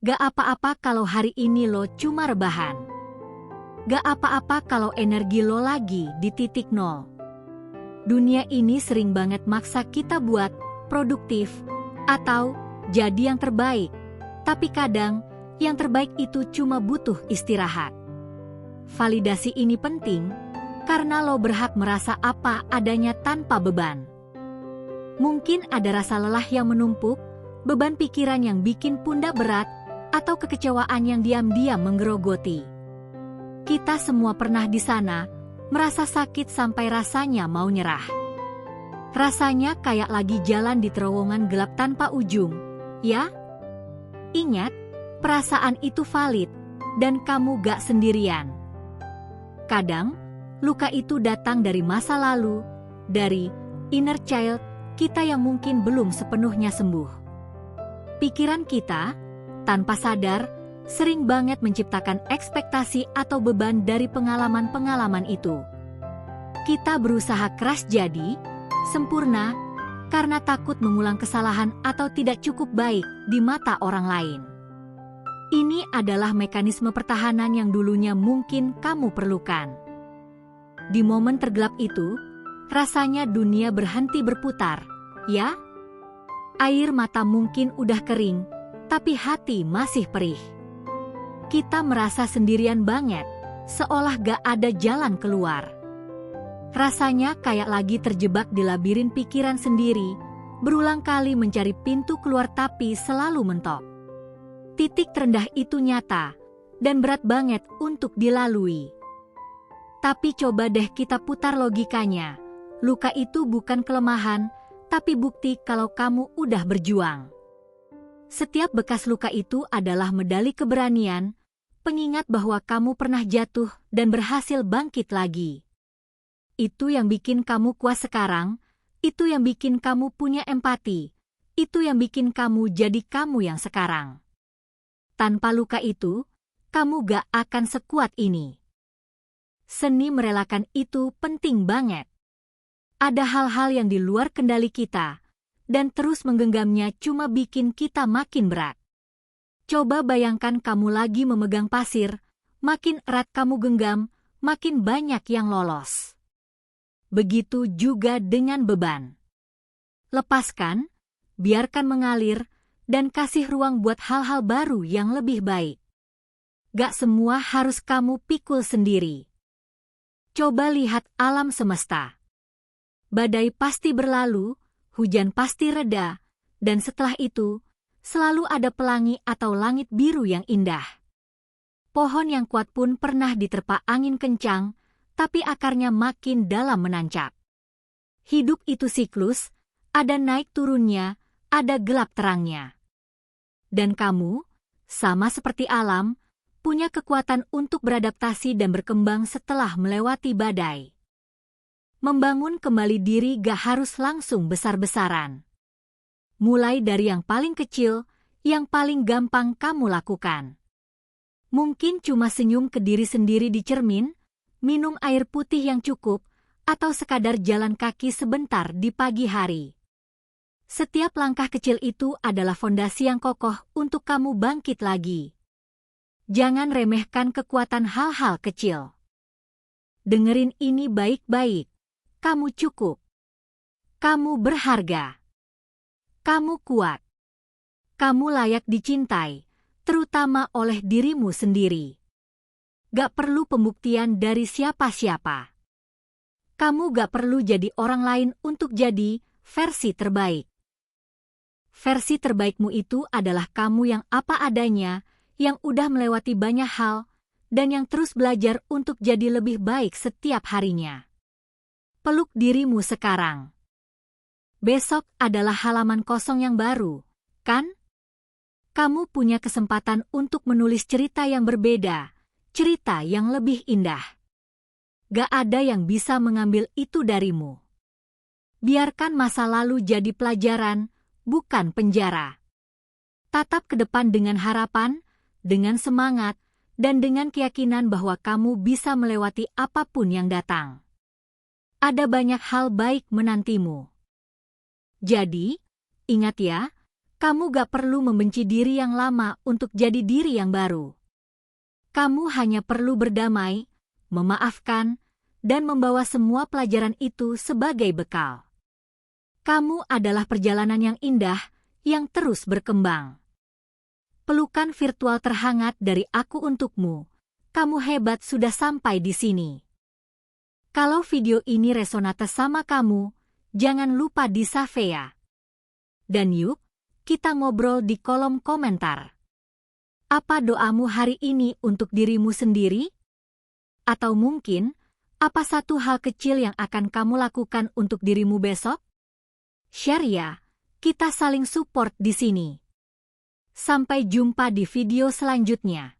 Gak apa-apa kalau hari ini lo cuma rebahan. Gak apa-apa kalau energi lo lagi di titik nol. Dunia ini sering banget maksa kita buat produktif atau jadi yang terbaik. Tapi kadang, yang terbaik itu cuma butuh istirahat. Validasi ini penting karena lo berhak merasa apa adanya tanpa beban. Mungkin ada rasa lelah yang menumpuk, beban pikiran yang bikin pundak berat, atau kekecewaan yang diam-diam menggerogoti. Kita semua pernah di sana, merasa sakit sampai rasanya mau nyerah. Rasanya kayak lagi jalan di terowongan gelap tanpa ujung, ya? Ingat, perasaan itu valid, dan kamu gak sendirian. Kadang, luka itu datang dari masa lalu, dari inner child kita yang mungkin belum sepenuhnya sembuh. Pikiran kita, tanpa sadar, sering banget menciptakan ekspektasi atau beban dari pengalaman-pengalaman itu. Kita berusaha keras jadi sempurna karena takut mengulang kesalahan atau tidak cukup baik di mata orang lain. Ini adalah mekanisme pertahanan yang dulunya mungkin kamu perlukan. Di momen tergelap itu, rasanya dunia berhenti berputar, ya? Air mata mungkin udah kering, tapi hati masih perih. Kita merasa sendirian banget, seolah gak ada jalan keluar. Rasanya kayak lagi terjebak di labirin pikiran sendiri, berulang kali mencari pintu keluar tapi selalu mentok. Titik terendah itu nyata, dan berat banget untuk dilalui. Tapi coba deh kita putar logikanya, luka itu bukan kelemahan, tapi bukti kalau kamu udah berjuang. Setiap bekas luka itu adalah medali keberanian, pengingat bahwa kamu pernah jatuh dan berhasil bangkit lagi. Itu yang bikin kamu kuat sekarang, itu yang bikin kamu punya empati, itu yang bikin kamu jadi kamu yang sekarang. Tanpa luka itu, kamu gak akan sekuat ini. Seni merelakan itu penting banget. Ada hal-hal yang di luar kendali kita, dan terus menggenggamnya cuma bikin kita makin berat. Coba bayangkan kamu lagi memegang pasir, makin erat kamu genggam, makin banyak yang lolos. Begitu juga dengan beban. Lepaskan, biarkan mengalir, dan kasih ruang buat hal-hal baru yang lebih baik. Gak semua harus kamu pikul sendiri. Coba lihat alam semesta. Badai pasti berlalu, hujan pasti reda, dan setelah itu, selalu ada pelangi atau langit biru yang indah. Pohon yang kuat pun pernah diterpa angin kencang, tapi akarnya makin dalam menancap. Hidup itu siklus, ada naik turunnya, ada gelap terangnya. Dan kamu, sama seperti alam, punya kekuatan untuk beradaptasi dan berkembang setelah melewati badai. Membangun kembali diri gak harus langsung besar-besaran. Mulai dari yang paling kecil, yang paling gampang kamu lakukan. Mungkin cuma senyum ke diri sendiri di cermin, minum air putih yang cukup, atau sekadar jalan kaki sebentar di pagi hari. Setiap langkah kecil itu adalah fondasi yang kokoh untuk kamu bangkit lagi. Jangan remehkan kekuatan hal-hal kecil. Dengerin ini baik-baik. Kamu cukup. Kamu berharga. Kamu kuat. Kamu layak dicintai, terutama oleh dirimu sendiri. Gak perlu pembuktian dari siapa-siapa. Kamu gak perlu jadi orang lain untuk jadi versi terbaik. Versi terbaikmu itu adalah kamu yang apa adanya, yang udah melewati banyak hal, dan yang terus belajar untuk jadi lebih baik setiap harinya. Peluk dirimu sekarang. Besok adalah halaman kosong yang baru, kan? Kamu punya kesempatan untuk menulis cerita yang berbeda, cerita yang lebih indah. Gak ada yang bisa mengambil itu darimu. Biarkan masa lalu jadi pelajaran, bukan penjara. Tatap ke depan dengan harapan, dengan semangat, dan dengan keyakinan bahwa kamu bisa melewati apapun yang datang. Ada banyak hal baik menantimu. Jadi, ingat ya, Kamu gak perlu membenci diri yang lama untuk jadi diri yang baru. Kamu hanya perlu berdamai, memaafkan, dan membawa semua pelajaran itu sebagai bekal. Kamu adalah perjalanan yang indah, yang terus berkembang. Pelukan virtual terhangat dari aku untukmu. Kamu hebat sudah sampai di sini. Kalau video ini resonate sama kamu, jangan lupa di-save ya. Dan yuk, kita ngobrol di kolom komentar. Apa doamu hari ini untuk dirimu sendiri? Atau mungkin, apa satu hal kecil yang akan kamu lakukan untuk dirimu besok? Share ya, kita saling support di sini. Sampai jumpa di video selanjutnya.